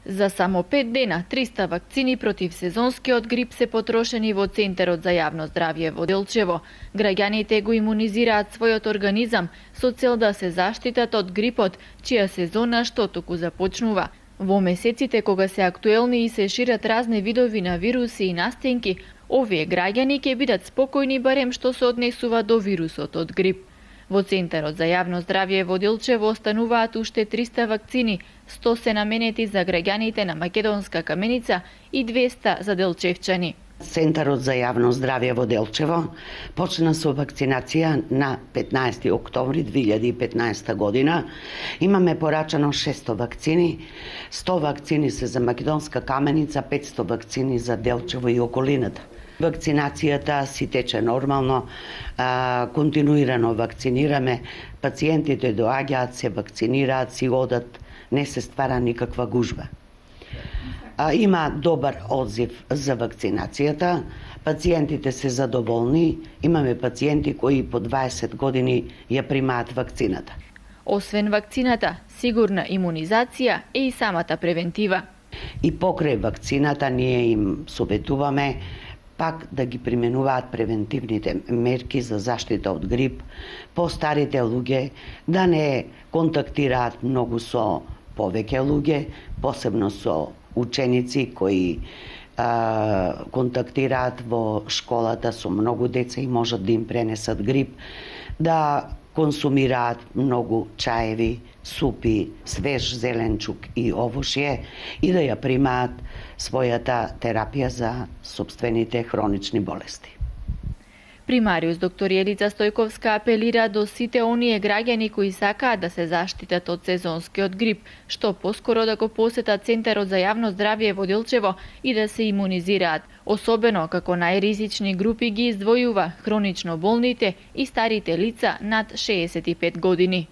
За само 5 дена 300 вакцини против сезонскиот грип се потрошени во Центарот за јавно здравје во Делчево. Граѓаните го имунизираат својот организам со цел да се заштитат од грипот, чија сезона што току започнува. Во месеците кога се актуелни и се шират разни видови на вируси и настинки, овие граѓани ќе бидат спокојни барем што се однесува до вирусот од грип. Во Центарот за јавно здравје во Делчево остануваат уште 300 вакцини, 100 се наменети за граѓаните на Македонска Каменица и 200 за делчевчани. Центарот за јавно здравје во Делчево почна со вакцинација на 15 октомври 2015 година. Имаме порачано 600 вакцини, 100 вакцини се за Македонска Каменица, 500 вакцини за Делчево и околината. Вакцинацијата си тече нормално, континуирано вакцинираме, пациентите доаѓаат, се вакцинираат, си одат, не се ствара никаква гужва. Има добар одзив за вакцинацијата, пациентите се задоволни, имаме пациенти кои по 20 години ја примаат вакцината. Освен вакцината, сигурна имунизација е и самата превентива. И покрај вакцината ние им советуваме пак да ги применуваат превентивните мерки за заштита од грип, постарите луѓе да не контактираат многу со повеќе луѓе, посебно со ученици кои контактираат во школата со многу деца и можат да им пренесат грип, да консумираат многу чаеви, супи, свеж зеленчук и овошје и да ја примаат својата терапија за сопствените хронични болести. Примариус доктор Јелица Стојковска апелира до сите оние граѓани кои сакаат да се заштитат од сезонскиот грип, што поскоро да го посетат Центарот за јавно здравје во Делчево и да се имунизираат. Особено како најризични групи ги издвојува хронично болните и старите лица над 65 години.